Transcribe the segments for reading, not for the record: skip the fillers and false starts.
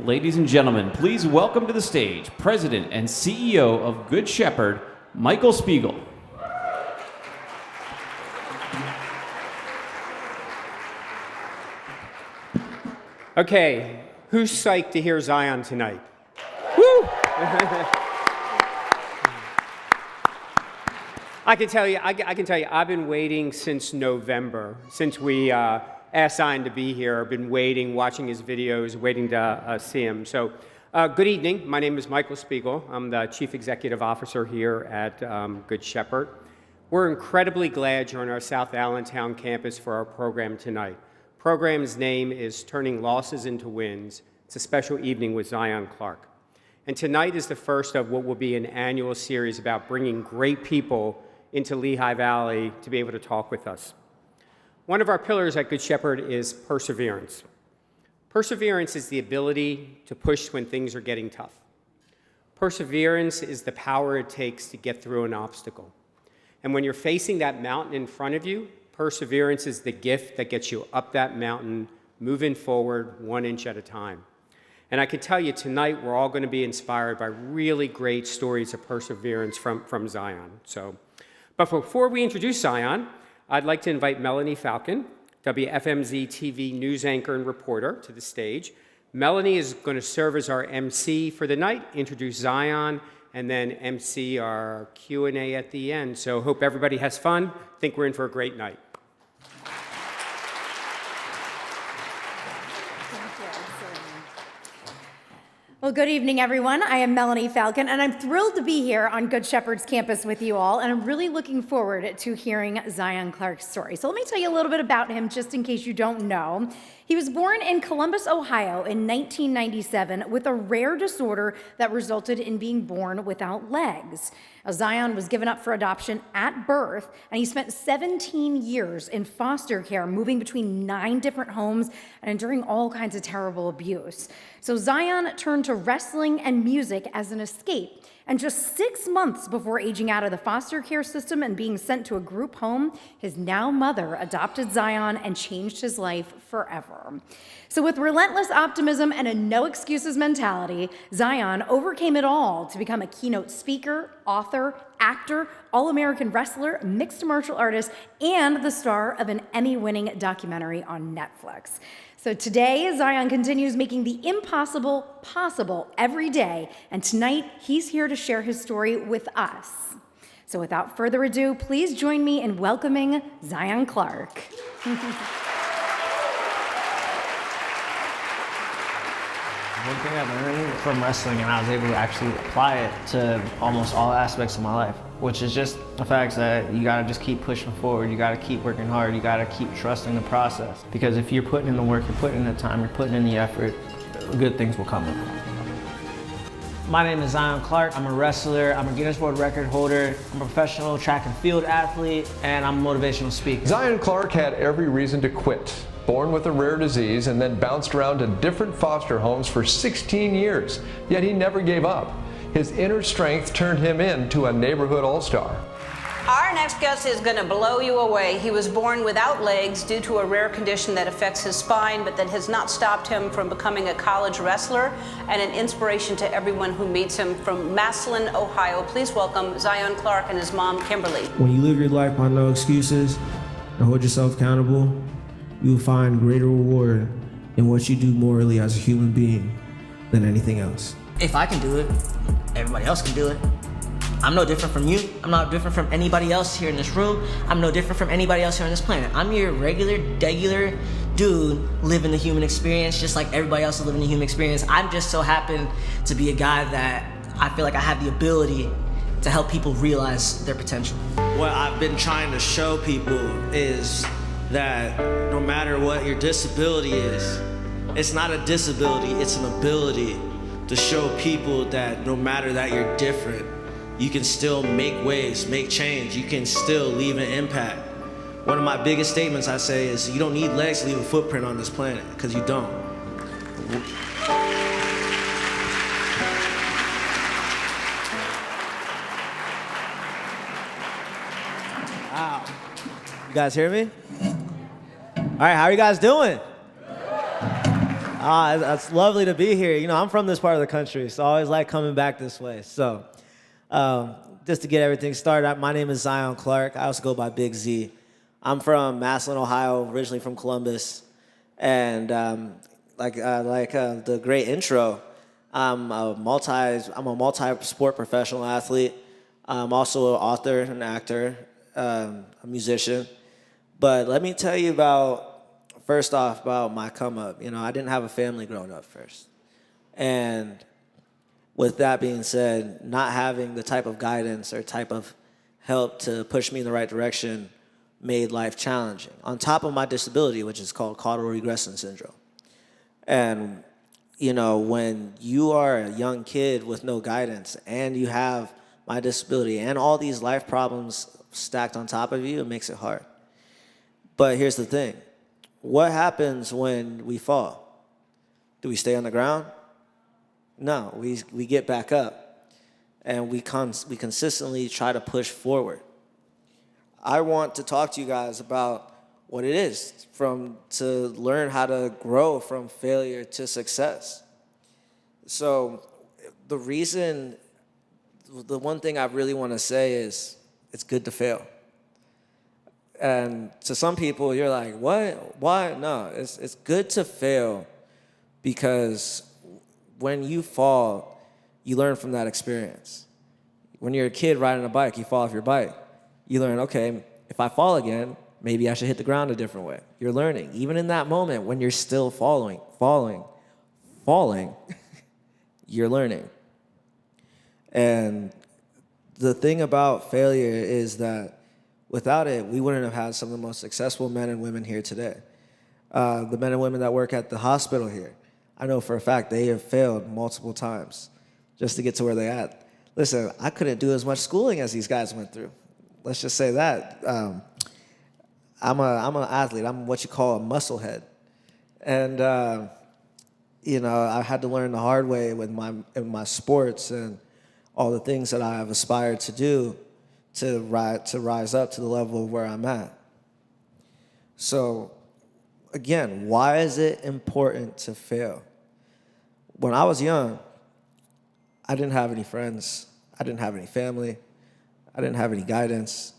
Ladies and gentlemen, please welcome to the stage President and CEO of Good Shepherd, Michael Spiegel. Okay, who's psyched to hear Zion tonight? Woo! I can tell you, I've been waiting since November, since we asked Zion to be here. I've been waiting, watching his videos, waiting to see him. So, good evening. My name is Michael Spiegel. I'm the Chief Executive Officer here at Good Shepherd. We're incredibly glad you're on our South Allentown campus for our program tonight. Program's name is Turning Losses into Wins. It's a special evening with Zion Clark. And tonight is the first of what will be an annual series about bringing great people into Lehigh Valley to be able to talk with us. One of our pillars at Good Shepherd is perseverance. Perseverance is the ability to push when things are getting tough. Perseverance is the power it takes to get through an obstacle. And when you're facing that mountain in front of you, perseverance is the gift that gets you up that mountain, moving forward 1 inch at a time. And I can tell you tonight, we're all going to be inspired by really great stories of perseverance from Zion. But before we introduce Zion, I'd like to invite Melanie Falcon, WFMZ TV news anchor and reporter, to the stage. Melanie is going to serve as our MC for the night, introduce Zion, and then MC our Q&A at the end. So hope everybody has fun. Think we're in for a great night. Well, good evening, everyone. I am Melanie Falcon, and I'm thrilled to be here on Good Shepherd's campus with you all, and I'm really looking forward to hearing Zion Clark's story. So let me tell you a little bit about him, just in case you don't know. He was born in Columbus, Ohio in 1997 with a rare disorder that resulted in being born without legs. Zion was given up for adoption at birth, and he spent 17 years in foster care, moving between 9 different homes and enduring all kinds of terrible abuse. So Zion turned to wrestling and music as an escape. And just 6 months before aging out of the foster care system and being sent to a group home, his now mother adopted Zion and changed his life forever. So with relentless optimism and a no excuses mentality, Zion overcame it all to become a keynote speaker, author, actor, all-American wrestler, mixed martial artist, and the star of an Emmy-winning documentary on Netflix. So today, Zion continues making the impossible possible every day, and tonight, he's here to share his story with us. So without further ado, please join me in welcoming Zion Clark. One thing I learned from wrestling, and I was able to actually apply it to almost all aspects of my life, which is just the fact that you gotta just keep pushing forward, you gotta keep working hard, you gotta keep trusting the process. Because if you're putting in the work, you're putting in the time, you're putting in the effort, good things will come up. My name is Zion Clark. I'm a wrestler, I'm a Guinness World Record holder, I'm a professional track and field athlete, and I'm a motivational speaker. Zion Clark had every reason to quit. Born with a rare disease and then bounced around to different foster homes for 16 years, yet he never gave up. His inner strength turned him into a neighborhood all-star. Our next guest is going to blow you away. He was born without legs due to a rare condition that affects his spine, but that has not stopped him from becoming a college wrestler and an inspiration to everyone who meets him. From Massillon, Ohio, please welcome Zion Clark and his mom, Kimberly. When you live your life by no excuses and hold yourself accountable, you will find greater reward in what you do morally as a human being than anything else. If I can do it, everybody else can do it. I'm no different from you. I'm not different from anybody else here in this room. I'm no different from anybody else here on this planet. I'm your regular dude living the human experience just like everybody else is living the human experience. I'm just so happen to be a guy that I feel like I have the ability to help people realize their potential. What I've been trying to show people is that no matter what your disability is, it's not a disability, it's an ability to show people that no matter that you're different, you can still make waves, make change, you can still leave an impact. One of my biggest statements I say is you don't need legs to leave a footprint on this planet, because you don't. Wow. You guys hear me? All right, how are you guys doing? It's lovely to be here. You know, I'm from this part of the country, so I always like coming back this way. So just to get everything started, my name is Zion Clark. I also go by Big Z. I'm from Massillon, Ohio, originally from Columbus. And the great intro, I'm a multi-sport professional athlete. I'm also an author, an actor, a musician. But let me tell you first off, about my come up. You know, I didn't have a family growing up first. And with that being said, not having the type of guidance or type of help to push me in the right direction made life challenging. On top of my disability, which is called caudal regressing syndrome. And, you know, when you are a young kid with no guidance and you have my disability and all these life problems stacked on top of you, it makes it hard. But here's the thing. What happens when we fall? Do we stay on the ground? No, we get back up and we consistently try to push forward. I want to talk to you guys about what it is to learn how to grow from failure to success. So the one thing I really want to say is it's good to fail. And to some people, you're like, what? Why? No, it's good to fail because when you fall, you learn from that experience. When you're a kid riding a bike, you fall off your bike. You learn, okay, if I fall again, maybe I should hit the ground a different way. You're learning. Even in that moment when you're still falling, you're learning. And the thing about failure is that without it, we wouldn't have had some of the most successful men and women here today. The men and women that work at the hospital here, I know for a fact they have failed multiple times just to get to where they're at. Listen, I couldn't do as much schooling as these guys went through. Let's just say that. I'm an athlete. I'm what you call a musclehead. And, you know, I had to learn the hard way with my sports and all the things that I have aspired to do to rise up to the level of where I'm at. So, again, why is it important to fail? When I was young, I didn't have any friends. I didn't have any family. I didn't have any guidance.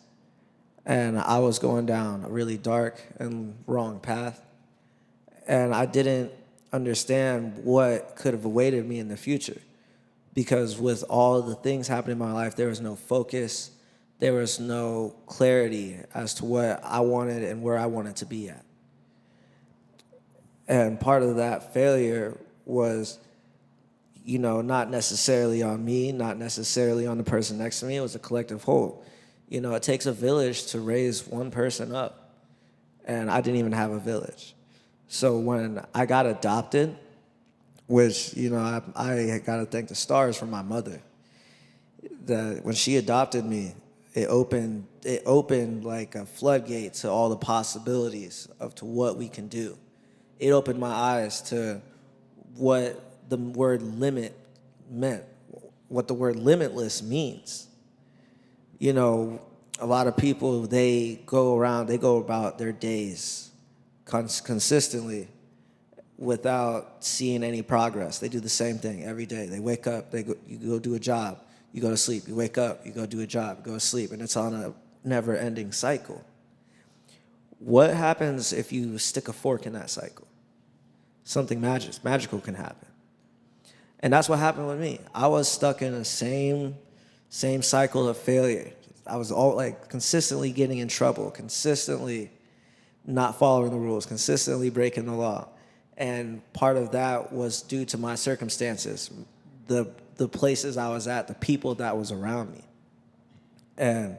And I was going down a really dark and wrong path. And I didn't understand what could have awaited me in the future. Because with all the things happening in my life, there was no focus. There was no clarity as to what I wanted and where I wanted to be at. And part of that failure was, you know, not necessarily on me, not necessarily on the person next to me. It was a collective whole. You know, it takes a village to raise one person up. And I didn't even have a village. So when I got adopted, which, you know, I got to thank the stars for my mother. When she adopted me, it opened like a floodgate to all the possibilities to what we can do. It opened my eyes to what the word limit meant, what the word limitless means. You know, a lot of people, they go about their days consistently without seeing any progress. They do the same thing every day. They wake up, you go do a job. You go to sleep, you wake up, you go do a job, go to sleep, and it's on a never-ending cycle. What happens if you stick a fork in that cycle? Something magical can happen. And that's what happened with me. I was stuck in the same cycle of failure. I was consistently getting in trouble, consistently not following the rules, consistently breaking the law. And part of that was due to my circumstances, the places I was at, the people that was around me. And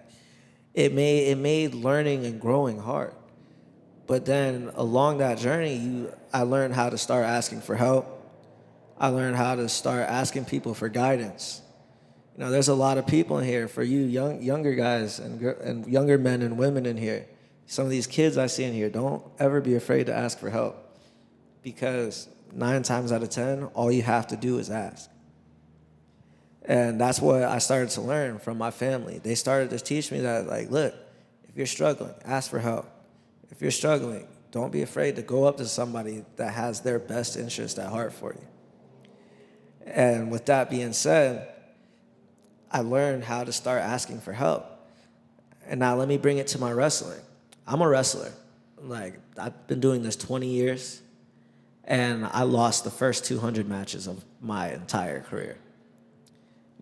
it made learning and growing hard. But then along that journey, I learned how to start asking for help. I learned how to start asking people for guidance. You know, there's a lot of people in here, for you younger guys and younger men and women in here. Some of these kids I see in here, don't ever be afraid to ask for help. Because 9 times out of 10, all you have to do is ask. And that's what I started to learn from my family. They started to teach me that, like, look, if you're struggling, ask for help. If you're struggling, don't be afraid to go up to somebody that has their best interest at heart for you. And with that being said, I learned how to start asking for help. And now let me bring it to my wrestling. I'm a wrestler. Like, I've been doing this 20 years, and I lost the first 200 matches of my entire career.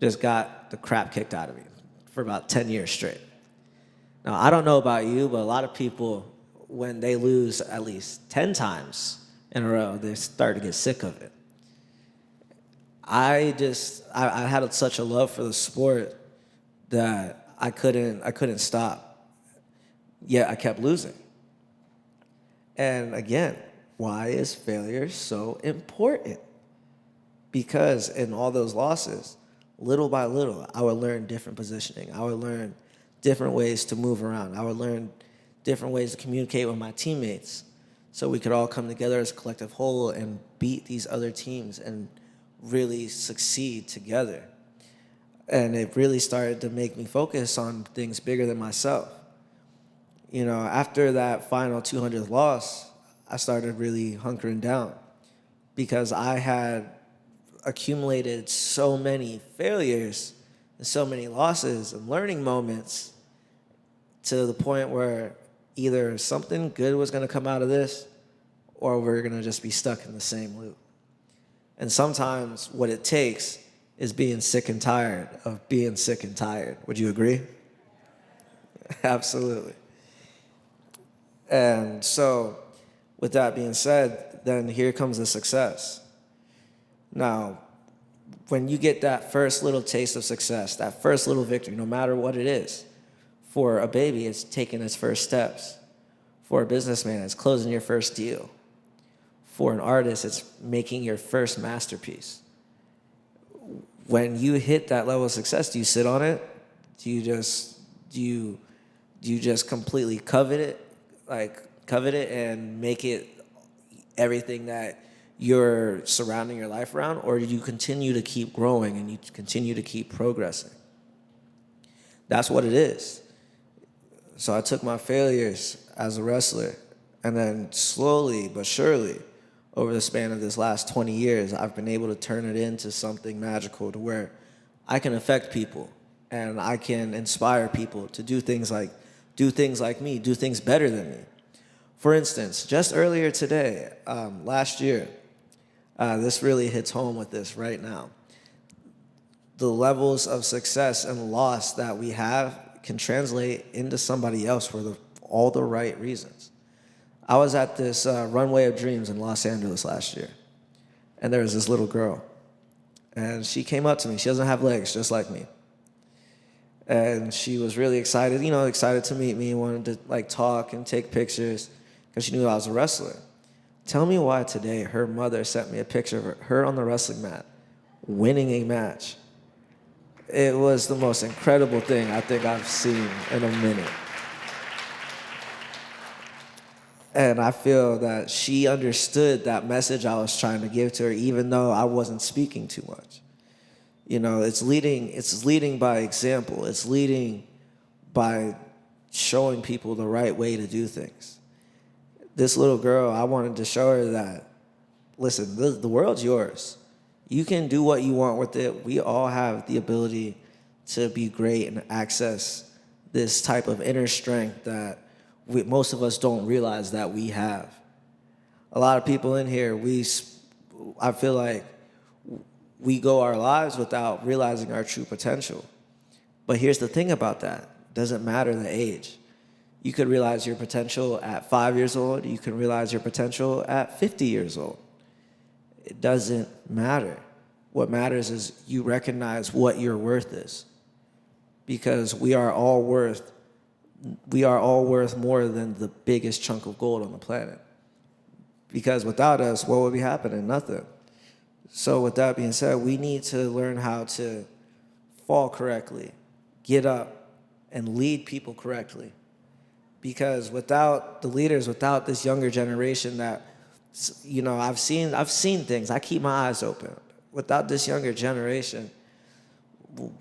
Just got the crap kicked out of me for about 10 years straight. Now, I don't know about you, but a lot of people, when they lose at least 10 times in a row, they start to get sick of it. I had such a love for the sport that I couldn't stop. Yet I kept losing. And again, why is failure so important? Because in all those losses, little by little, I would learn different positioning. I would learn different ways to move around. I would learn different ways to communicate with my teammates so we could all come together as a collective whole and beat these other teams and really succeed together. And it really started to make me focus on things bigger than myself. You know, after that final 200th loss, I started really hunkering down because I had accumulated so many failures and so many losses and learning moments to the point where either something good was going to come out of this or we're going to just be stuck in the same loop. And sometimes what it takes is being sick and tired of being sick and tired. Would you agree? Absolutely. And so, with that being said, then here comes the success. Now, when you get that first little taste of success, that first little victory, no matter what it is, for a baby, it's taking its first steps. For a businessman, it's closing your first deal. For an artist, it's making your first masterpiece. When you hit that level of success, do you sit on it? Do you just completely covet it and make it everything that you're surrounding your life around, or do you continue to keep growing and you continue to keep progressing? That's what it is. So I took my failures as a wrestler, and then slowly but surely, over the span of this last 20 years, I've been able to turn it into something magical to where I can affect people and I can inspire people to do things like me, do things better than me. For instance, just earlier today, last year, this really hits home with this right now. The levels of success and loss that we have can translate into somebody else for all the right reasons. I was at this Runway of Dreams in Los Angeles last year, and there was this little girl, and she came up to me. She doesn't have legs, just like me. And she was really excited, excited to meet me, wanted to talk and take pictures because she knew I was a wrestler. Tell me why today her mother sent me a picture of her on the wrestling mat winning a match. It was the most incredible thing I think I've seen in a minute. And I feel that she understood that message I was trying to give to her, even though I wasn't speaking too much. It's leading by example. It's leading by showing people the right way to do things. This little girl, I wanted to show her that, listen, the world's yours. You can do what you want with it. We all have the ability to be great and access this type of inner strength that most of us don't realize that we have. A lot of people in here, I feel like we go our lives without realizing our true potential. But here's the thing about that. It doesn't matter the age. You could realize your potential at 5 years old. You can realize your potential at 50 years old. It doesn't matter. What matters is you recognize what your worth is. Because we are all worth more than the biggest chunk of gold on the planet. Because without us, what would be happening? Nothing. So with that being said, we need to learn how to fall correctly, get up, and lead people correctly. Because without the leaders, without this younger generation that, I've seen things. I keep my eyes open. Without this younger generation,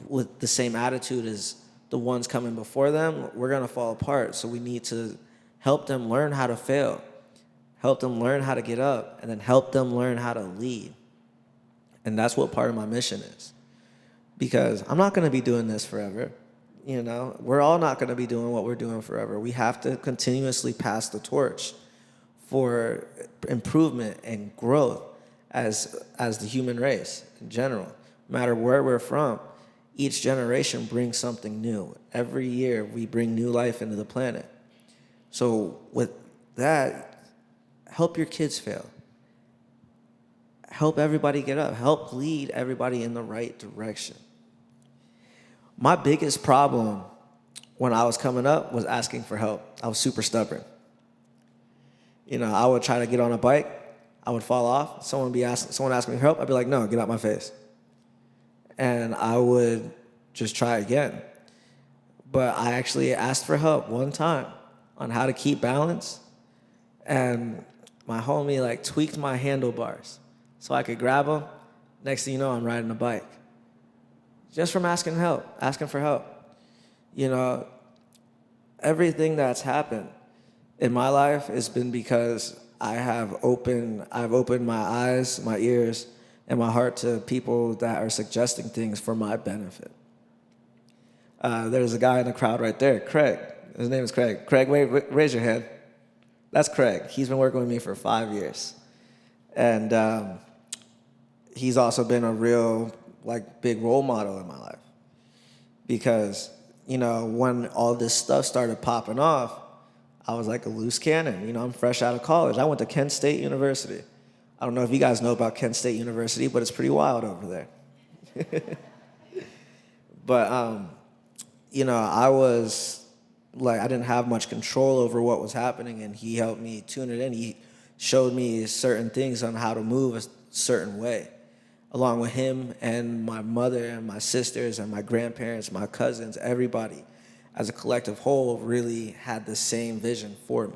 with the same attitude as the ones coming before them, we're going to fall apart. So we need to help them learn how to fail help them learn how to get up, and then help them learn how to lead. And that's what part of my mission is. Because I'm not going to be doing this forever. You know, we're all not going to be doing what we're doing forever. We have to continuously pass the torch for improvement and growth as the human race in general. No matter where we're from, each generation brings something new. Every year we bring new life into the planet. So with that, help your kids fail. Help everybody get up. Help lead everybody in the right direction. My biggest problem when I was coming up was asking for help. I was super stubborn. You know, I would try to get on a bike, I would fall off, someone ask me for help, I'd be like, no, get out my face. And I would just try again. But I actually asked for help one time on how to keep balance, and my homie like tweaked my handlebars so I could grab them. Next thing you know, I'm riding a bike. Just from asking for help. You know, everything that's happened in my life has been because I've opened my eyes, my ears, and my heart to people that are suggesting things for my benefit. There's a guy in the crowd right there, Craig. His name is Craig. Craig, raise your hand. That's Craig. He's been working with me for 5 years. And he's also been a real big role model in my life. Because, you know, when all this stuff started popping off, I was like a loose cannon. You know, I'm fresh out of college. I went to Kent State University. I don't know if you guys know about Kent State University, but it's pretty wild over there. But, you know, I didn't have much control over what was happening, and he helped me tune it in. He showed me certain things on how to move a certain way. Along with him and my mother and my sisters and my grandparents, my cousins, everybody as a collective whole really had the same vision for me.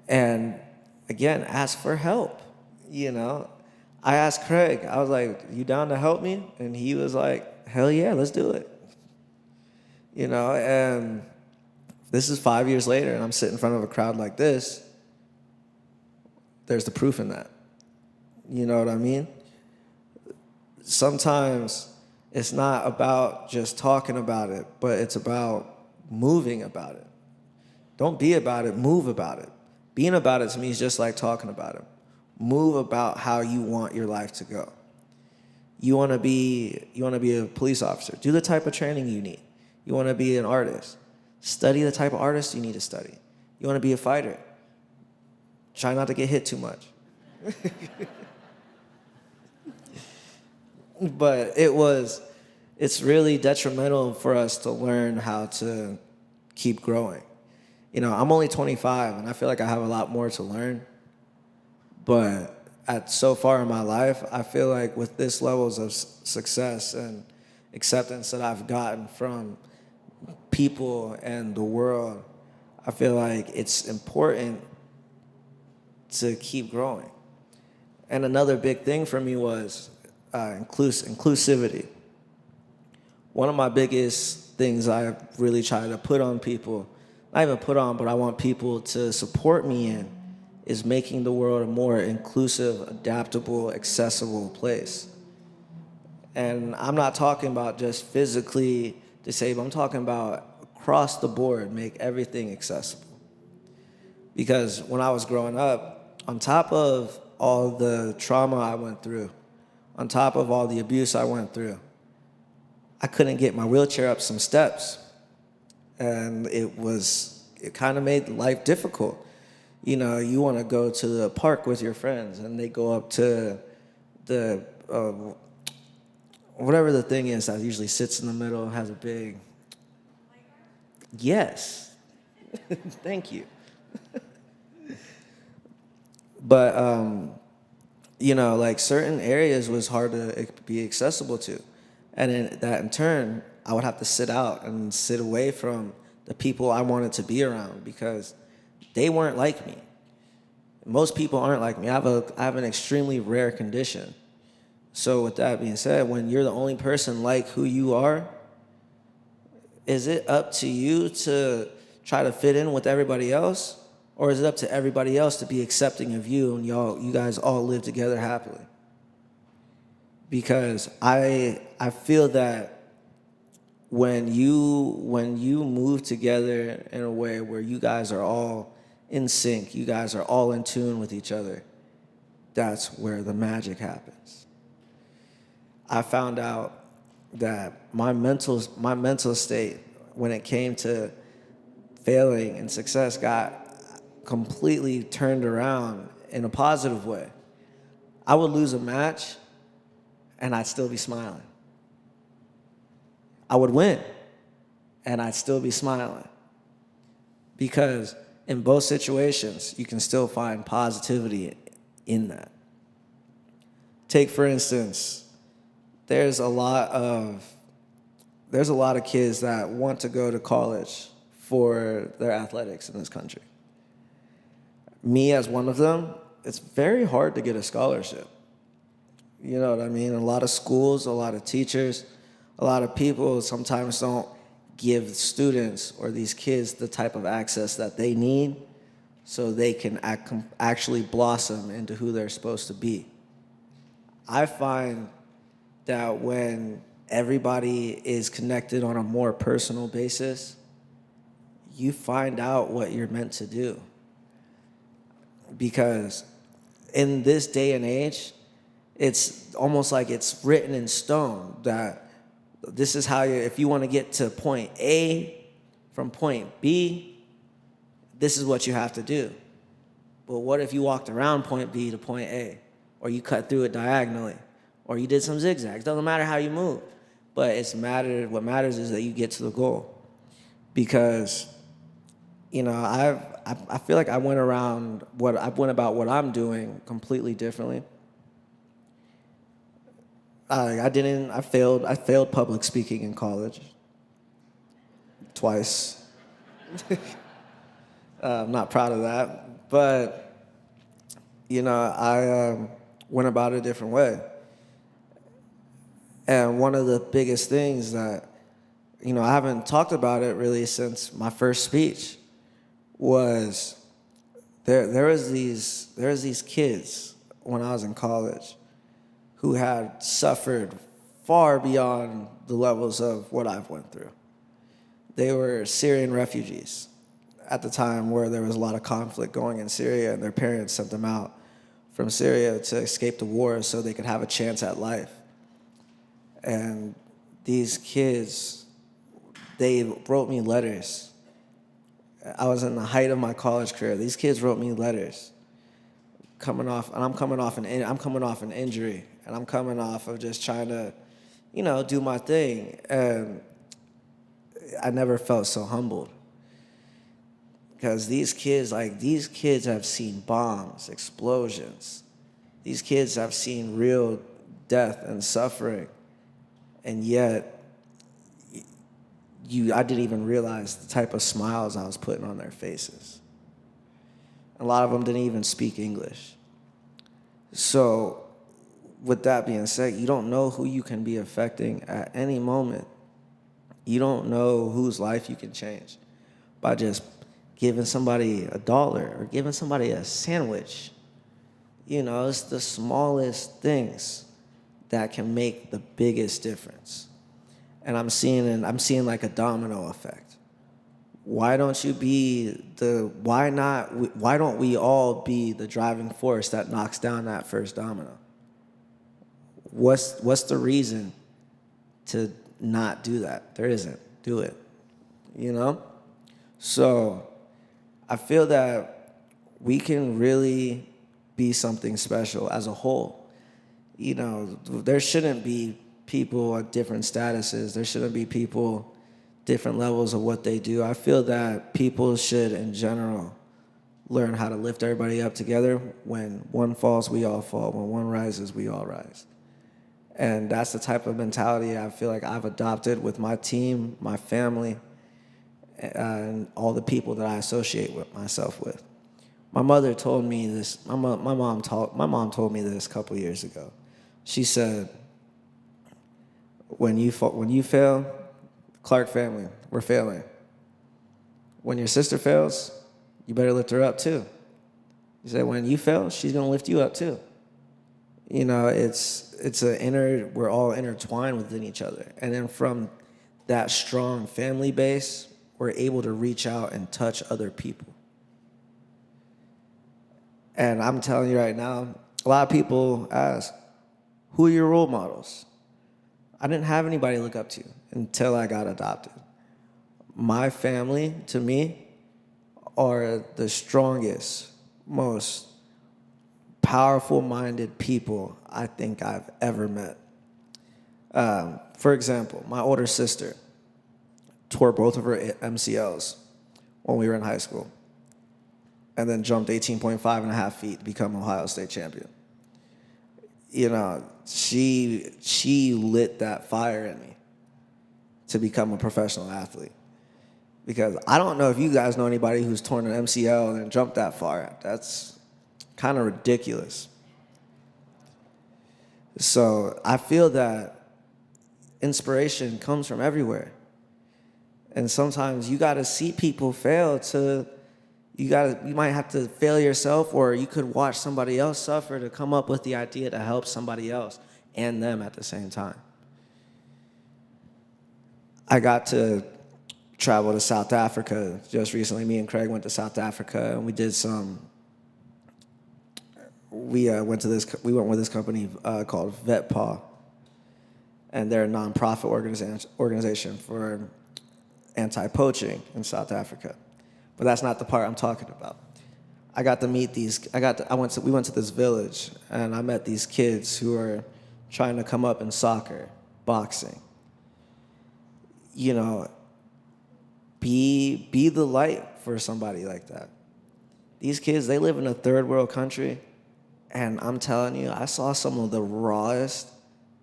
And again, ask for help, you know. I asked Craig, I was like, you down to help me? And he was like, hell yeah, let's do it. You know, and this is 5 years later, and I'm sitting in front of a crowd like this. There's the proof in that. You know what I mean? Sometimes it's not about just talking about it, but it's about moving about it. Don't be about it, move about it. Being about it to me is just like talking about it. Move about how you want your life to go. You want to be a police officer. Do the type of training you need. You want to be an artist. Study the type of artist you need to study. You want to be a fighter. Try not to get hit too much. But it's really detrimental for us to learn how to keep growing. You know, I'm only 25, and I feel like I have a lot more to learn. But so far in my life, I feel like with this levels of success and acceptance that I've gotten from people and the world, I feel like it's important to keep growing. And another big thing for me was inclusivity. One of my biggest things I really try to put on people, not even put on, but I want people to support me in, is making the world a more inclusive, adaptable, accessible place. And I'm not talking about just physically disabled, I'm talking about across the board, make everything accessible. Because when I was growing up, on top of all the trauma I went through, on top of all the abuse I went through, I couldn't get my wheelchair up some steps. And it kind of made life difficult. You know, you want to go to the park with your friends, and they go up to the, whatever the thing is that usually sits in the middle, has a big, yes, thank you. But, you know, like certain areas was hard to be accessible to. And in turn, I would have to sit out and sit away from the people I wanted to be around because they weren't like me. Most people aren't like me. I have an extremely rare condition. So with that being said, when you're the only person like who you are, is it up to you to try to fit in with everybody else? Or is it up to everybody else to be accepting of you and you guys all live together happily? Because I feel that when you move together in a way where you guys are all in sync, you guys are all in tune with each other, that's where the magic happens. I found out that my mental state when it came to failing and success got completely turned around in a positive way. I would lose a match and I'd still be smiling. I would win and I'd still be smiling. Because in both situations, you can still find positivity in that. Take, for instance, there's a lot of kids that want to go to college for their athletics in this country. Me as one of them, it's very hard to get a scholarship. You know what I mean? A lot of schools, a lot of teachers, a lot of people sometimes don't give students or these kids the type of access that they need so they can actually blossom into who they're supposed to be. I find that when everybody is connected on a more personal basis, you find out what you're meant to do. Because in this day and age, it's almost like it's written in stone that this is how if you want to get to point A from point B, this is what you have to do. But what if you walked around point B to point A, or you cut through it diagonally, or you did some zigzags? Doesn't matter how you move, but what matters is that you get to the goal. Because, you know, I feel like I went about what I'm doing completely differently. I failed public speaking in college twice. I'm not proud of that, but you know, I went about it a different way. And one of the biggest things that, you know, I haven't talked about it really since my first speech was there was these kids when I was in college who had suffered far beyond the levels of what I've went through. They were Syrian refugees at the time where there was a lot of conflict going in Syria, and their parents sent them out from Syria to escape the war so they could have a chance at life. And these kids, they wrote me letters. I was in the height of my college career. These kids wrote me letters. I'm coming off an injury, and I'm coming off of just trying to, you know, do my thing. And I never felt so humbled. Because these kids have seen bombs, explosions. These kids have seen real death and suffering. And yet, I didn't even realize the type of smiles I was putting on their faces. A lot of them didn't even speak English. So, with that being said, you don't know who you can be affecting at any moment. You don't know whose life you can change by just giving somebody $1 or giving somebody a sandwich. You know, it's the smallest things that can make the biggest difference. And I'm seeing like a domino effect. Why don't we all be the driving force that knocks down that first domino? What's the reason to not do that? There isn't. Do it. You know? So I feel that we can really be something special as a whole. You know, there shouldn't be people at different statuses. There shouldn't be people different levels of what they do. I feel that people should, in general, learn how to lift everybody up together. When one falls, we all fall. When one rises, we all rise. And that's the type of mentality I feel like I've adopted with my team, my family, and all the people that I associate with myself with. My mother told me this. My mom told me this a couple years ago. She said, when you fail, Clark family, we're failing. When your sister fails, you better lift her up too. He said, when you fail, she's gonna lift you up too. You know, we're all intertwined within each other. And then from that strong family base, we're able to reach out and touch other people. And I'm telling you right now, a lot of people ask, who are your role models? I didn't have anybody to look up to until I got adopted. My family, to me, are the strongest, most powerful-minded people I think I've ever met. For example, my older sister tore both of her MCLs when we were in high school, and then jumped 18.5 and a half feet to become Ohio State champion. You know, she lit that fire in me to become a professional athlete. Because I don't know if you guys know anybody who's torn an MCL and jumped that far. That's kind of ridiculous. So I feel that inspiration comes from everywhere. And sometimes you got to see people fail you might have to fail yourself, or you could watch somebody else suffer to come up with the idea to help somebody else and them at the same time. I got to travel to South Africa just recently. Me and Craig went to South Africa, and we did we went with this company called VetPaw, and they're a nonprofit organization for anti-poaching in South Africa. But that's not the part I'm talking about. I got to meet we went to this village, and I met these kids who are trying to come up in soccer, boxing. You know, be the light for somebody like that. These kids, they live in a third world country, and I'm telling you, I saw some of the rawest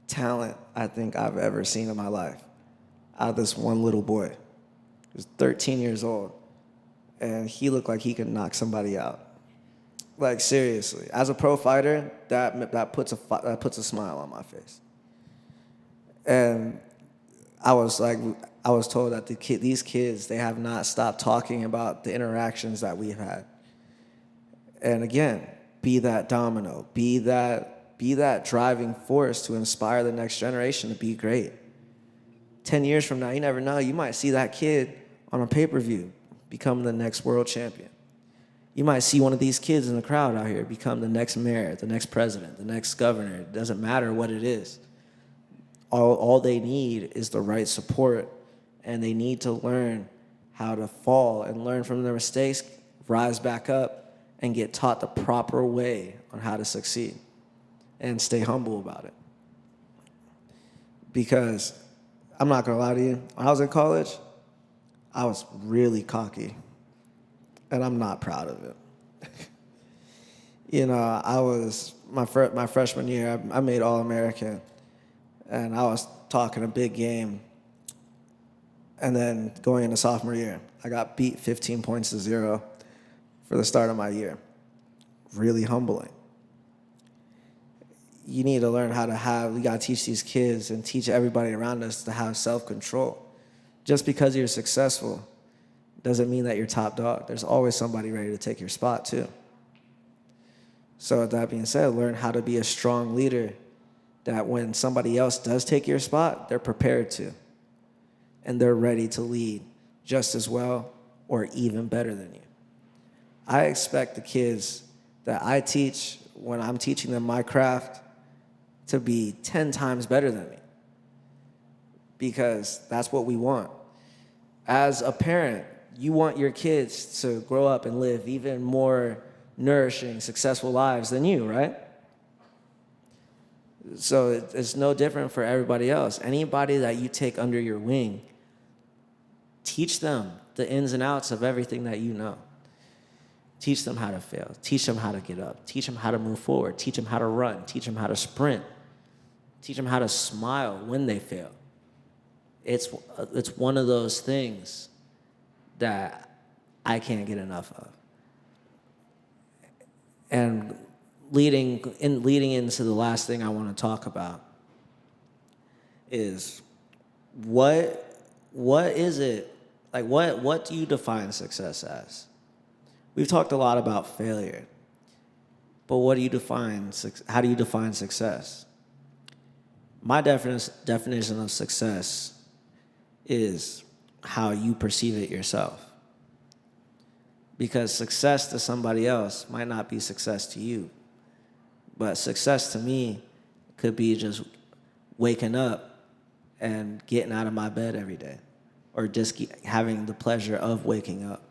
talent I think I've ever seen in my life out of this one little boy. He was 13 years old, and he looked like he could knock somebody out. Like, seriously, as a pro fighter, that puts a smile on my face. And I was told that these kids, they have not stopped talking about the interactions that we've had. And again, be that domino, be that driving force to inspire the next generation to be great. 10 years from now, you never know, you might see that kid on a pay-per-view become the next world champion. You might see one of these kids in the crowd out here become the next mayor, the next president, the next governor. It doesn't matter what it is. All they need is the right support, and they need to learn how to fall and learn from their mistakes, rise back up, and get taught the proper way on how to succeed, and stay humble about it. Because I'm not gonna lie to you, when I was in college, I was really cocky, and I'm not proud of it. You know, I was, my freshman year, I made All-American, and I was talking a big game. And then going into sophomore year, I got beat 15 points to 0 for the start of my year. Really humbling. You need to learn we gotta teach these kids and teach everybody around us to have self-control. Just because you're successful doesn't mean that you're top dog. There's always somebody ready to take your spot too. So with that being said, learn how to be a strong leader, that when somebody else does take your spot, they're prepared to. And they're ready to lead just as well or even better than you. I expect the kids that I teach, when I'm teaching them my craft, to be 10 times better than me. Because that's what we want. As a parent, you want your kids to grow up and live even more nourishing, successful lives than you, right? So it's no different for everybody else. Anybody that you take under your wing, teach them the ins and outs of everything that you know. Teach them how to fail. Teach them how to get up. Teach them how to move forward. Teach them how to run. Teach them how to sprint. Teach them how to smile when they fail. It's one of those things that I can't get enough of. And leading into the last thing I want to talk about is what is it, like what do you define success as? We've talked a lot about failure, but how do you define success? My definition of success is how you perceive it yourself. Because success to somebody else might not be success to you. But success to me could be just waking up and getting out of my bed every day, or just having the pleasure of waking up.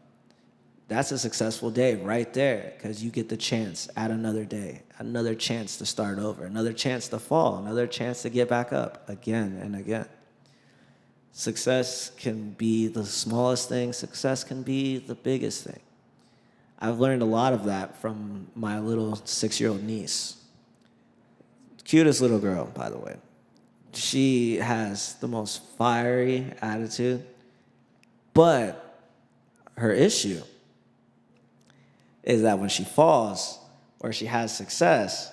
That's a successful day right there, because you get the chance at another day, another chance to start over, another chance to fall, another chance to get back up again and again. Success can be the smallest thing. Success can be the biggest thing. I've learned a lot of that from my little 6-year-old niece. Cutest little girl, by the way. She has the most fiery attitude, but her issue is that when she falls or she has success,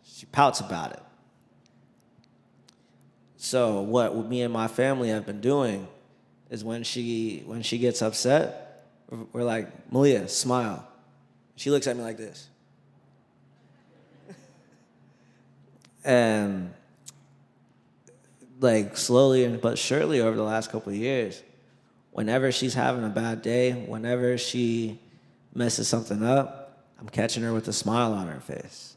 she pouts about it. So what me and my family have been doing is when she gets upset, we're like, Malia, smile. She looks at me like this. And like slowly but surely over the last couple of years, whenever she's having a bad day, whenever she messes something up, I'm catching her with a smile on her face.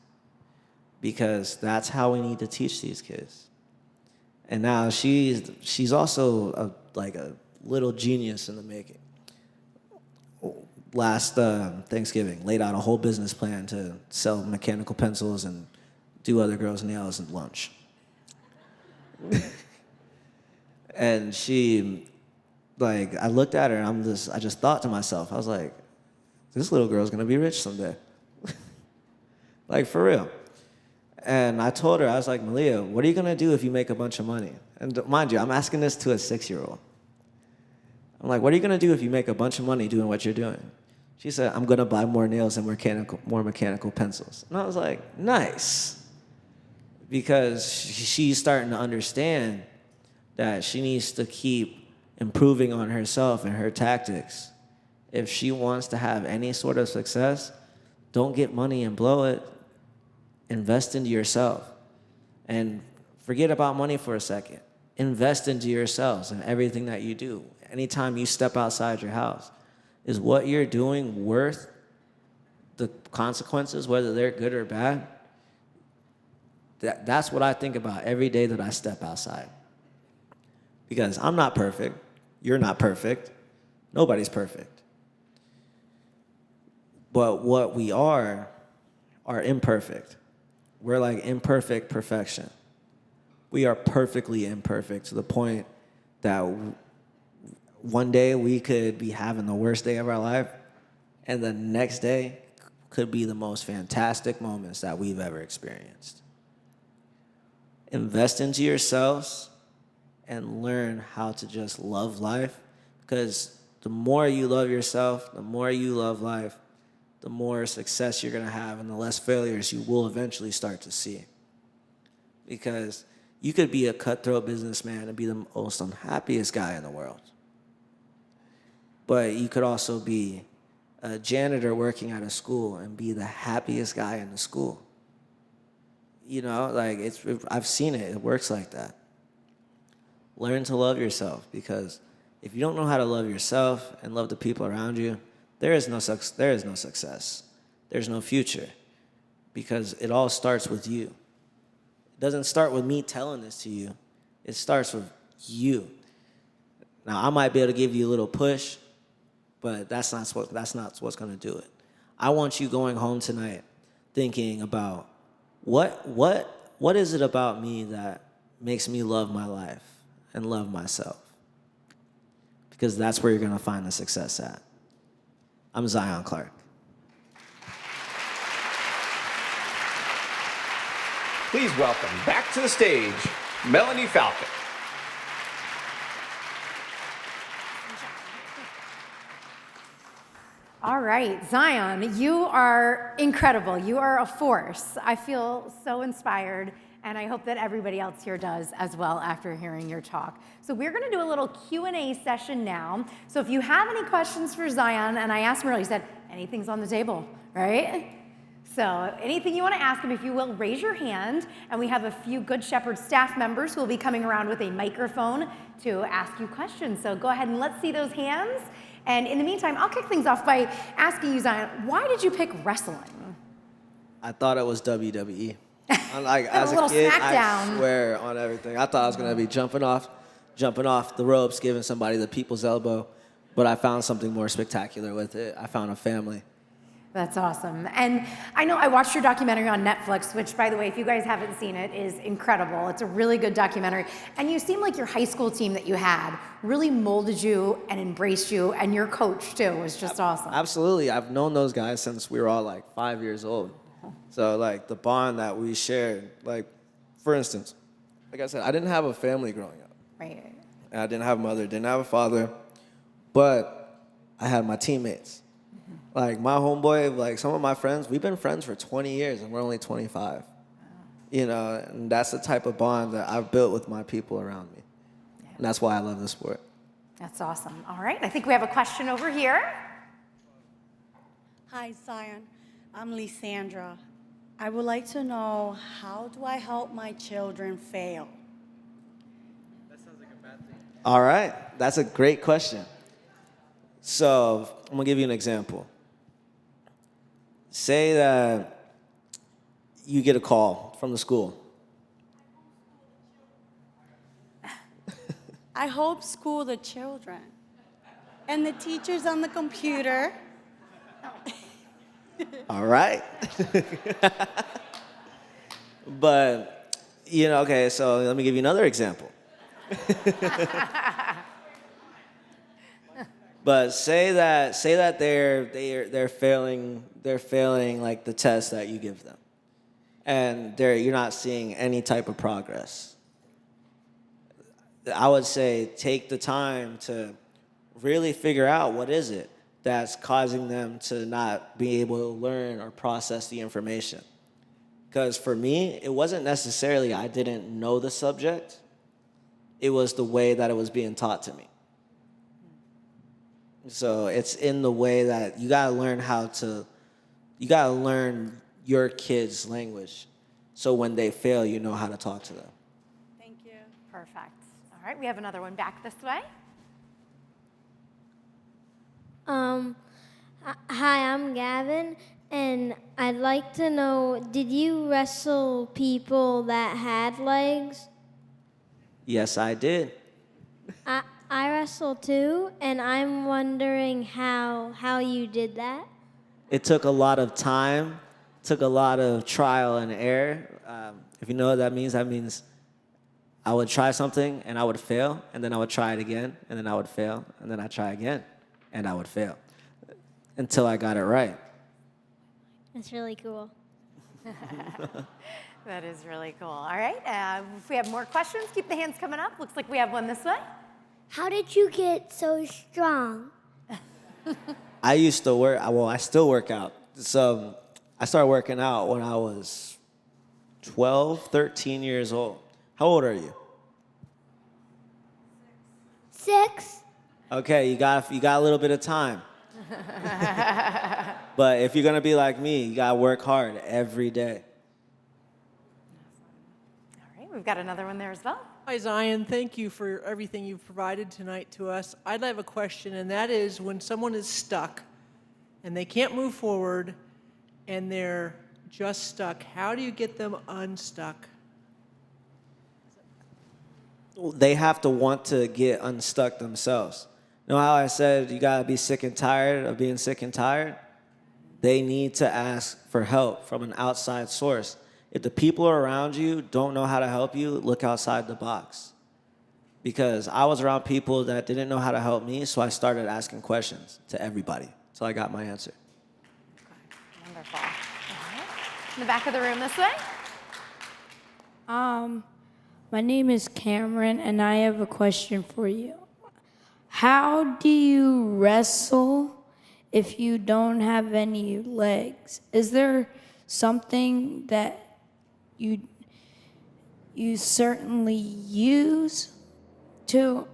Because that's how we need to teach these kids. And now she's also a little genius in the making. Last Thanksgiving, laid out a whole business plan to sell mechanical pencils and do other girls' nails at lunch. And she, I looked at her and I just thought to myself, I was like, this little girl's gonna be rich someday. For real. And I told her, I was like, Malia, what are you gonna do if you make a bunch of money? And mind you, I'm asking this to a 6-year-old. I'm like, what are you gonna do if you make a bunch of money doing what you're doing? She said, I'm gonna buy more nails and more mechanical pencils. And I was like, nice. Because she's starting to understand that she needs to keep improving on herself and her tactics. If she wants to have any sort of success, don't get money and blow it. Invest into yourself. And forget about money for a second. Invest into yourselves and everything that you do. Anytime you step outside your house, is what you're doing worth the consequences, whether they're good or bad? That's what I think about every day that I step outside. Because I'm not perfect. You're not perfect. Nobody's perfect. But what we are imperfect. We're like imperfect perfection. We are perfectly imperfect to the point that one day we could be having the worst day of our life, and the next day could be the most fantastic moments that we've ever experienced. Invest into yourselves and learn how to just love life, because the more you love yourself, the more you love life, the more success you're going to have and the less failures you will eventually start to see. Because you could be a cutthroat businessman and be the most unhappiest guy in the world. But you could also be a janitor working at a school and be the happiest guy in the school. You know, I've seen it. It works like that. Learn to love yourself, because if you don't know how to love yourself and love the people around you, there is no success. There's no future, because it all starts with you. It doesn't start with me telling this to you. It starts with you. Now, I might be able to give you a little push, but that's not what's going to do it. I want you going home tonight thinking about what is it about me that makes me love my life and love myself? Because that's where you're going to find the success at. I'm Zion Clark. Please welcome back to the stage, Melanie Falcon. All right, Zion, you are incredible. You are a force. I feel so inspired and I hope that everybody else here does as well after hearing your talk. So we're gonna do a little Q&A session now. So if you have any questions for Zion, and I asked him earlier, he said, anything's on the table, right? So anything you want to ask him, if you will, raise your hand, and we have a few Good Shepherd staff members who will be coming around with a microphone to ask you questions. So go ahead and let's see those hands. And in the meantime, I'll kick things off by asking you, Zion, why did you pick wrestling? I thought it was WWE. Like, as a a kid, smackdown. I swear on everything. I thought I was going to be jumping off the ropes, giving somebody the people's elbow, but I found something more spectacular with it. I found a family. That's awesome. And I know I watched your documentary on Netflix, which, by the way, if you guys haven't seen it, is incredible. It's a really good documentary. And you seem like your high school team that you had really molded you and embraced you, and your coach, too, was just awesome. Absolutely. I've known those guys since we were all like 5 years old. So like the bond that we shared, like, for instance, like I said, I didn't have a family growing up. Right. And I didn't have a mother, didn't have a father, but I had my teammates. Like my homeboy, like some of my friends, we've been friends for 20 years and we're only 25. You know, and that's the type of bond that I've built with my people around me. Yeah. And that's why I love the sport. That's awesome. All right, I think we have a question over here. Hi, Zion. I'm Lysandra. I would like to know, how do I help my children fail? That sounds like a bad thing. All right, that's a great question. So I'm gonna give you an example. Say that you get a call from the school. I homeschool the children. And the teacher's on the computer. All right. But, you know, okay, so let me give you another example. But say that they're failing like the test that you give them, and you're not seeing any type of progress. I would say take the time to really figure out what is it that's causing them to not be able to learn or process the information. Because for me, it wasn't necessarily I didn't know the subject, it was the way that it was being taught to me. So it's in the way that you gotta learn your kids' language. So when they fail, you know how to talk to them. Thank you. Perfect. All right, we have another one back this way. Hi, I'm Gavin, and I'd like to know, did you wrestle people that had legs? Yes, I did. I wrestle too, and I'm wondering how you did that. It took a lot of time, took a lot of trial and error. If you know what that means I would try something and I would fail, and then I would try it again, and then I would fail, and then I'd try again, and I would fail, until I got it right. That's really cool. That is really cool. All right, if we have more questions, keep the hands coming up. Looks like we have one this way. How did you get so strong? I still work out. So I started working out when I was 12, 13 years old. How old are you? 6. Okay, you got a little bit of time. But if you're gonna be like me, you gotta work hard every day. All right, we've got another one there as well. Hi, Zion. Thank you for everything you've provided tonight to us. I'd have a question, and that is when someone is stuck and they can't move forward and they're just stuck, how do you get them unstuck? They have to want to get unstuck themselves. You know how I said you gotta be sick and tired of being sick and tired? They need to ask for help from an outside source. If the people around you don't know how to help you, look outside the box. Because I was around people that didn't know how to help me, so I started asking questions to everybody. So I got my answer. Okay. Wonderful. All right. In the back of the room this way. My name is Cameron, and I have a question for you. How do you wrestle if you don't have any legs? Is there something that you certainly use to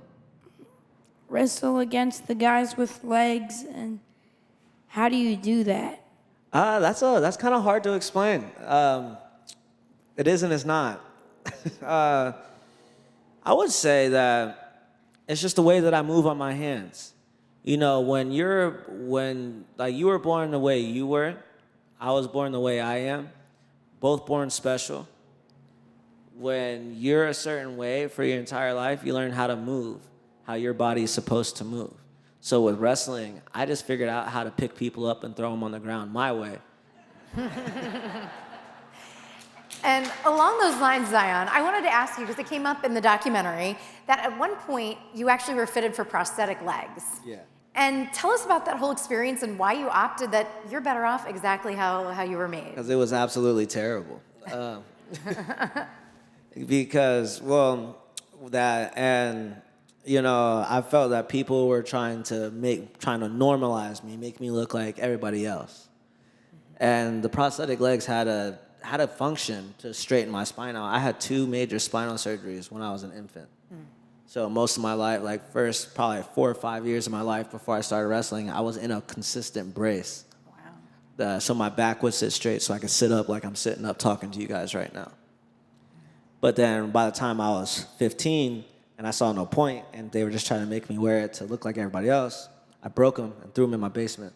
wrestle against the guys with legs, and how do you do that? That's kind of hard to explain. It is and it's not. I would say that it's just the way that I move on my hands. You know, when you were born the way you were, I was born the way I am, both born special. When you're a certain way for your entire life, you learn how to move, how your body is supposed to move. So with wrestling, I just figured out how to pick people up and throw them on the ground my way. And along those lines, Zion, I wanted to ask you, because it came up in the documentary, that at one point you actually were fitted for prosthetic legs. Yeah. And tell us about that whole experience and why you opted that you're better off exactly how you were made. Because it was absolutely terrible. Because, well, that, and, you know, I felt that people were trying to normalize me, make me look like everybody else. And the prosthetic legs had a function to straighten my spine out. I had 2 major spinal surgeries when I was an infant. So most of my life, like first probably 4 or 5 years of my life before I started wrestling, I was in a consistent brace. Wow. So my back would sit straight so I could sit up like I'm sitting up talking to you guys right now. But then by the time I was 15 and I saw no point and they were just trying to make me wear it to look like everybody else, I broke them and threw them in my basement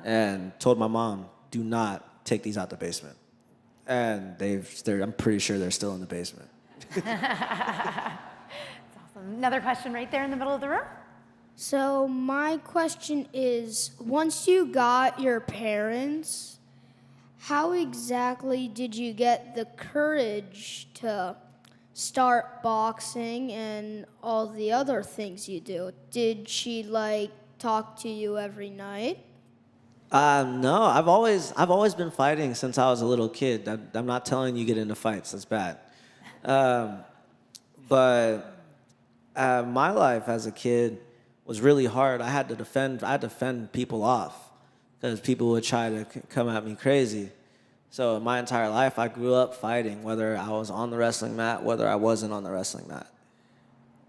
and told my mom, do not take these out the basement. And I'm pretty sure they're still in the basement. Another question right there in the middle of the room. So my question is, once you got your parents, how exactly did you get the courage to start boxing and all the other things you do? Did she talk to you every night? No, I've always been fighting since I was a little kid. I'm not telling you get into fights. That's bad. But my life as a kid was really hard. I had to defend people off because people would try to come at me crazy. So my entire life, I grew up fighting, whether I was on the wrestling mat, whether I wasn't on the wrestling mat.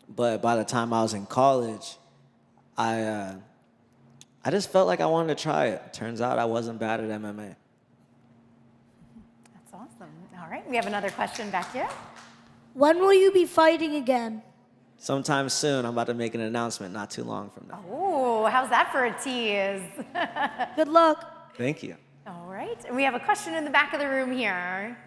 But by the time I was in college, I just felt like I wanted to try it. Turns out I wasn't bad at MMA. That's awesome. All right, we have another question back here. When will you be fighting again? Sometime soon, I'm about to make an announcement not too long from now. Oh, how's that for a tease? Good luck. Thank you. All right, and we have a question in the back of the room here.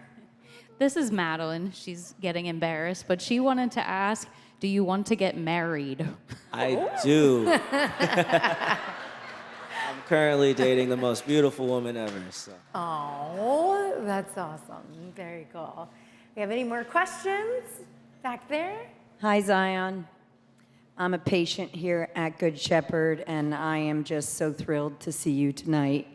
This is Madeline. She's getting embarrassed, but she wanted to ask, do you want to get married? I do. I'm currently dating the most beautiful woman ever. So. Oh, that's awesome. Very cool. We have any more questions back there? Hi, Zion. I'm a patient here at Good Shepherd, and I am just so thrilled to see you tonight.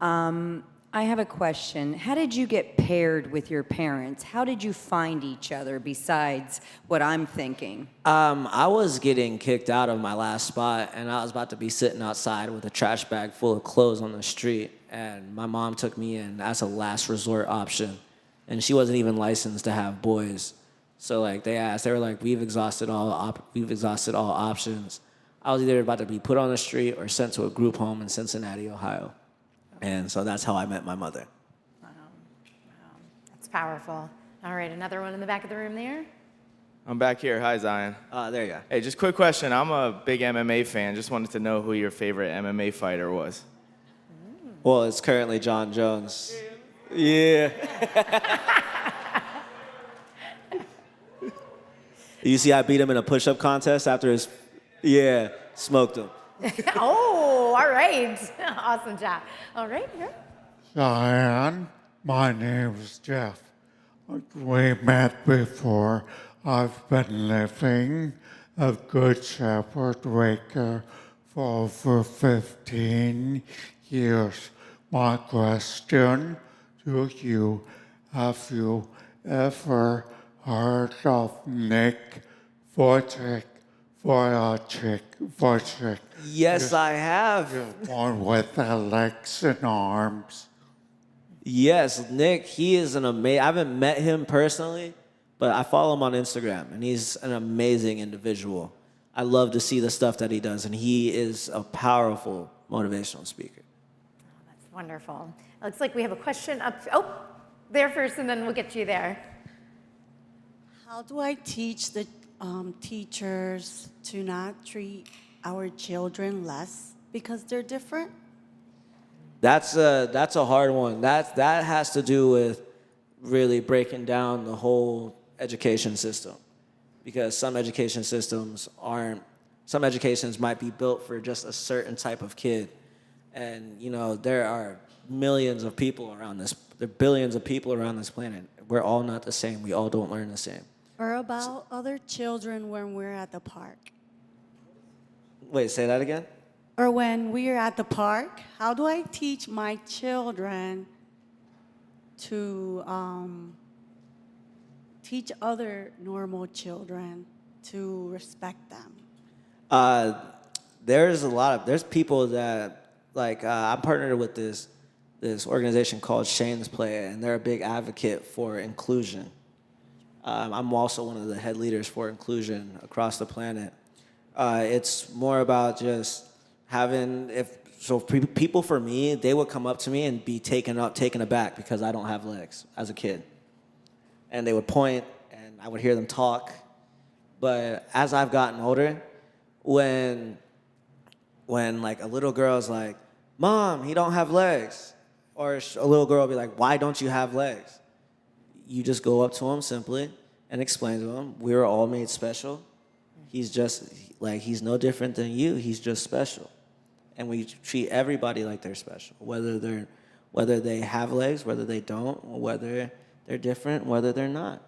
I have a question. How did you get paired with your parents? How did you find each other besides what I'm thinking? I was getting kicked out of my last spot, and I was about to be sitting outside with a trash bag full of clothes on the street, and my mom took me in as a last resort option, and she wasn't even licensed to have boys. So they were like, we've exhausted all options. I was either about to be put on the street or sent to a group home in Cincinnati, Ohio. And so that's how I met my mother. Wow. That's powerful. All right, another one in the back of the room there. I'm back here. Hi, Zion. There you go. Hey, just quick question. I'm a big MMA fan. Just wanted to know who your favorite MMA fighter was. Well, it's currently John Jones. Yeah. You see, I beat him in a push-up contest after his, smoked him. Oh, all right. Awesome job. All right, here. Diane, my name is Jeff. We met before. I've been living at Good Shepherd Waker for over 15 years. My question to you, have you ever heard of Nick Vujicic? Yes, I have. The one with the legs and arms. Yes, Nick, he is an amazing, I haven't met him personally, But I follow him on Instagram, and he's an amazing individual. I love to see the stuff that he does, and he is a powerful motivational speaker. That's wonderful. It looks like we have a question up. Oh, there first, and then we'll get you there. How do I teach the teachers to not treat our children less because they're different? That's a hard one. That has to do with really breaking down the whole education system, because some educations might be built for just a certain type of kid, and there are millions of people around this. There are billions of people around this planet. We're all not the same. We all don't learn the same. Or about other children when we're at the park? Wait, say that again? Or when we're at the park, how do I teach my children to teach other normal children to respect them? There's people that, I'm partnered with this organization called Shane's Play, and they're a big advocate for inclusion. I'm also one of the head leaders for inclusion across the planet. It's more about just people for me, they would come up to me and be taken aback because I don't have legs as a kid. And they would point, and I would hear them talk. But as I've gotten older, when a little girl's like, "Mom, he don't have legs," or a little girl will be like, "Why don't you have legs?" You just go up to him simply and explain to him, we were all made special. He's no different than you. He's just special. And we treat everybody like they're special, whether they have legs, whether they don't, or whether they're different, whether they're not.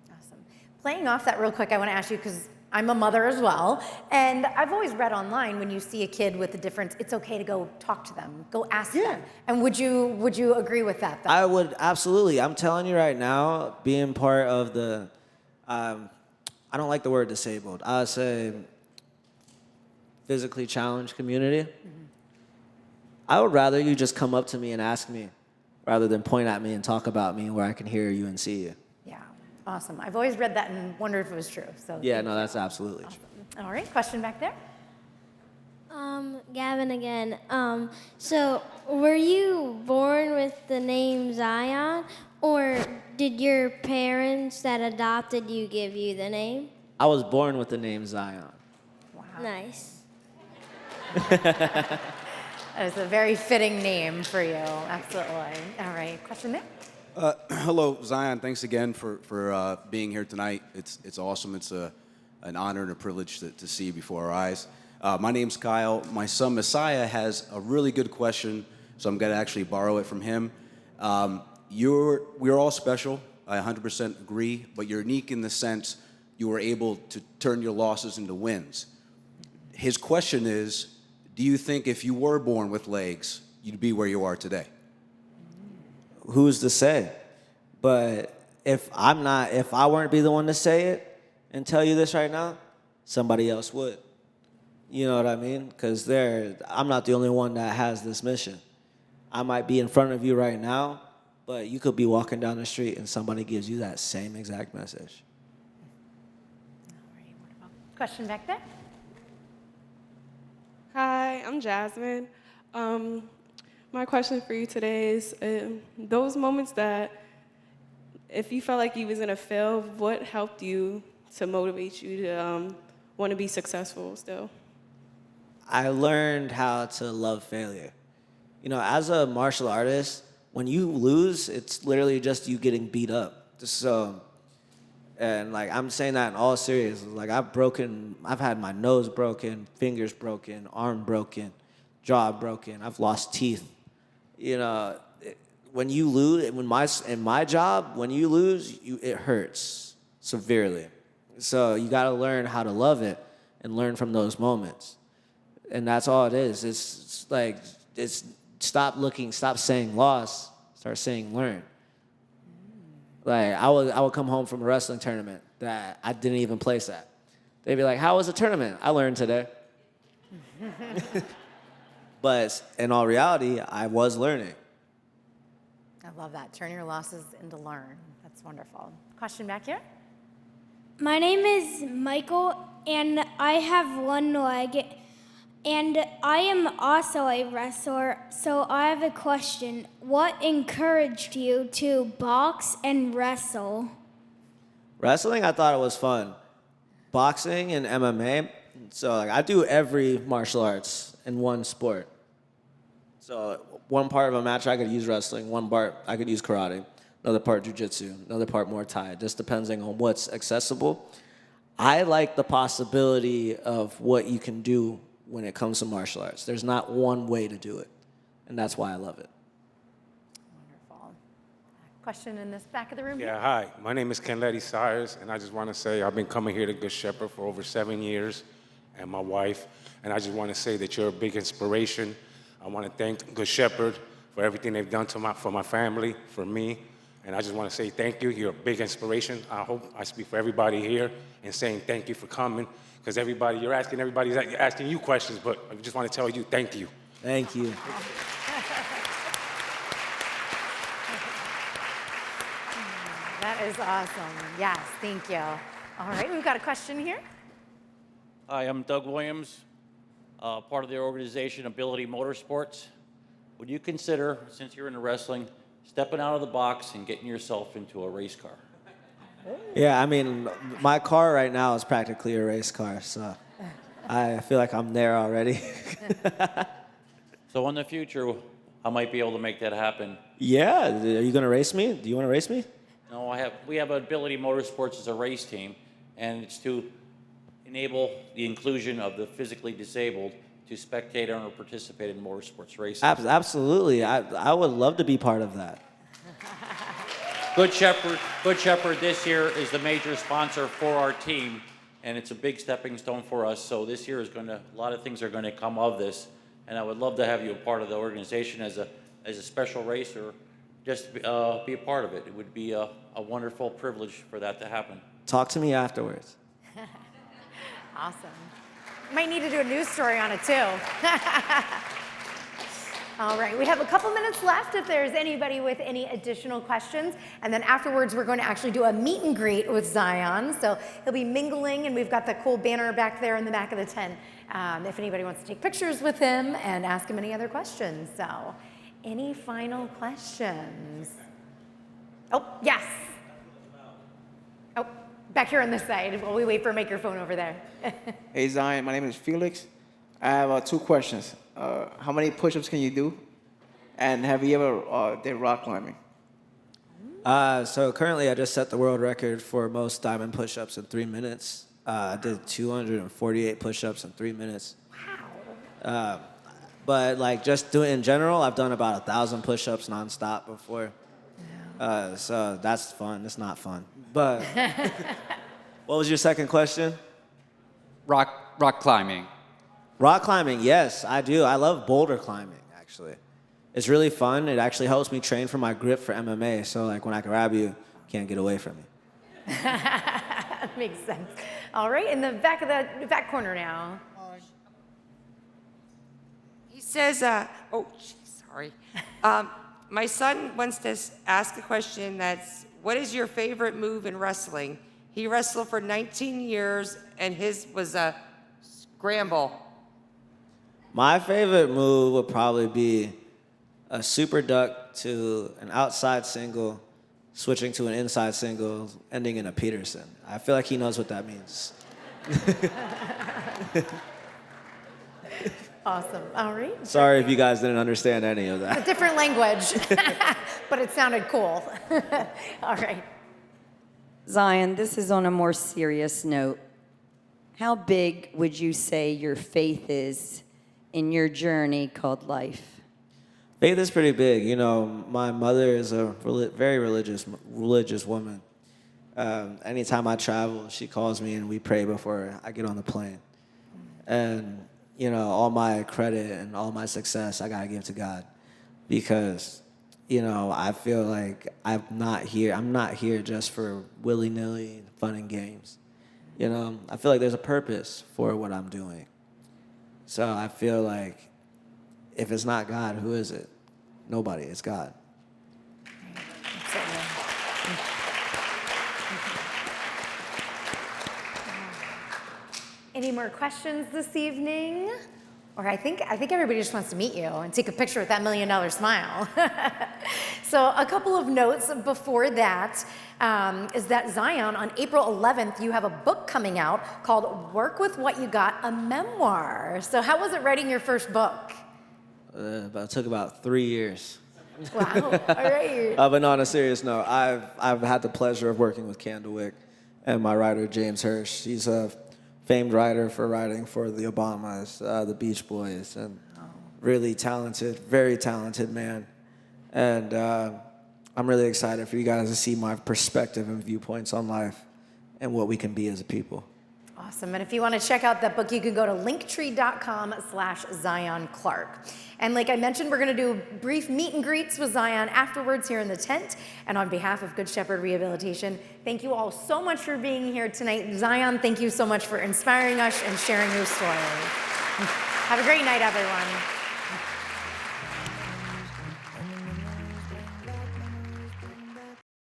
Awesome. Playing off that real quick, I want to ask you, because I'm a mother as well, and I've always read online when you see a kid with a difference, it's okay to go talk to them, go ask them. And would you agree with that, though? I would, absolutely. I'm telling you right now, being part of the, I don't like the word disabled. I would say physically challenged community. Mm-hmm. I would rather you just come up to me and ask me rather than point at me and talk about me where I can hear you and see you. Yeah, awesome. I've always read that and wondered if it was true. So yeah, no, that's absolutely true. All right, question back there. Gavin again. So were you born with the name Zion, or did your parents that adopted you give you the name? I was born with the name Zion. Wow. Nice. That is a very fitting name for you, absolutely. All right, question there? Hello, Zion. Thanks again for being here tonight. It's awesome. It's an honor and a privilege to see you before our eyes. My name's Kyle. My son Messiah has a really good question, so I'm going to actually borrow it from him. We're all special. I 100% agree, but you're unique in the sense you were able to turn your losses into wins. His question is, do you think if you were born with legs, you'd be where you are today? Who's to say? But if I weren't be the one to say it and tell you this right now, somebody else would. You know what I mean? Because I'm not the only one that has this mission. I might be in front of you right now, but you could be walking down the street and somebody gives you that same exact message. All right, what about question back there? Hi, I'm Jasmine. My question for you today is, those moments that if you felt like you was gonna fail, what helped you to motivate you to want to be successful still? I learned how to love failure. As a martial artist, when you lose, it's literally just you getting beat up. So, and I'm saying that in all seriousness. I've had my nose broken, fingers broken, arm broken, jaw broken. I've lost teeth. When you lose, in my job, when you lose, it hurts severely. So you got to learn how to love it and learn from those moments. And that's all it is. It's stop saying loss, start saying learn. I would come home from a wrestling tournament that I didn't even place at. They'd be like, "How was the tournament?" "I learned today." But in all reality, I was learning. I love that. Turn your losses into learn. That's wonderful. Question back here. My name is Michael, and I have one leg, and I am also a wrestler. So I have a question. What encouraged you to box and wrestle? Wrestling, I thought it was fun. Boxing and MMA, so like I do every martial arts in one sport. So one part of a match I could use wrestling, one part I could use karate, another part jiu-jitsu, another part Muay Thai, just depending on what's accessible. I like the possibility of what you can do when it comes to martial arts. There's not one way to do it, and that's why I love it. Wonderful. Question in this back of the room. Yeah, hi. My name is Kenlety Sires, and I just want to say I've been coming here to Good Shepherd for over 7 years, and my wife, and I just want to say that you're a big inspiration. I want to thank Good Shepherd for everything they've done for my family, for me, and I just want to say thank you. You're a big inspiration. I hope I speak for everybody here in saying thank you for coming, because everybody's asking you questions, but I just want to tell you thank you. Thank you. That is awesome. Yes, thank you. All right, we've got a question here. Hi, I'm Doug Williams, part of the organization Ability Motorsports. Would you consider, since you're into wrestling, stepping out of the box and getting yourself into a race car? Yeah, I mean, my car right now is practically a race car, so I feel like I'm there already. So in the future, I might be able to make that happen. Yeah, are you gonna race me? Do you want to race me? No, we have Ability Motorsports as a race team, and it's to enable the inclusion of the physically disabled to spectate or participate in motorsports racing. Absolutely, I would love to be part of that. Good Shepherd this year is the major sponsor for our team, and it's a big stepping stone for us. So this year a lot of things are going to come of this, and I would love to have you a part of the organization as a special race, or just be a part of it. It would be a wonderful privilege for that to happen. Talk to me afterwards. Awesome. Might need to do a news story on it too. All right, we have a couple minutes left if there's anybody with any additional questions. And then afterwards, we're going to actually do a meet and greet with Zion. So he'll be mingling, and we've got the cool banner back there in the back of the tent if anybody wants to take pictures with him and ask him any other questions. So any final questions? Oh, yes. Oh, back here on this side while we wait for a microphone over there. Hey, Zion, my name is Felix. I have 2 questions. How many push-ups can you do? And have you ever did rock climbing? So currently I just set the world record for most diamond push-ups in 3 minutes. I did 248 push-ups in 3 minutes. Wow. But like just doing in general, I've done about 1,000 push-ups nonstop before. So that's fun. It's not fun. But what was your second question? Rock climbing. Rock climbing, yes, I do. I love boulder climbing, actually. It's really fun. It actually helps me train for my grip for MMA. So like when I grab you, you can't get away from me. Makes sense. All right, in the back corner now. He says, sorry. My son wants to ask a question that's, what is your favorite move in wrestling? He wrestled for 19 years, and his was a scramble. My favorite move would probably be a super duck to an outside single, switching to an inside single, ending in a Peterson. I feel like he knows what that means. Awesome. All right. Sorry if you guys didn't understand any of It's a that. different language, but it sounded cool. All right. Zion, this is on a more serious note. How big would you say your faith is in your journey called life? Faith is pretty big. You know, my mother is a very religious woman. Anytime I travel, she calls me and we pray before I get on the plane. And, you know, all my credit and all my success I got to give to God, because, you know, I feel like I'm not here just for willy-nilly fun and games. You know, I feel like there's a purpose for what I'm doing. So I feel like if it's not God, who is it? Nobody, it's God. Any more questions this evening? Or I think everybody just wants to meet you and take a picture with that $1 million smile. So a couple of notes before that is that Zion, on April 11th, you have a book coming out called Work With What You Got, a memoir. So how was it writing your first book? It took about 3 years. Wow, all right. But no, on a serious note, I've had the pleasure of working with Candlewick and my writer, James Hirsch. He's a famed writer for writing for the Obamas, the Beach Boys, and really talented, very talented man. And I'm really excited for you guys to see my perspective and viewpoints on life and what we can be as a people. Awesome. And if you want to check out that book, you can go to linktree.com/Zion Clark. And like I mentioned, we're going to do brief meet and greets with Zion afterwards here in the tent. And on behalf of Good Shepherd Rehabilitation, thank you all so much for being here tonight. Zion, thank you so much for inspiring us and sharing your story. Have a great night, everyone.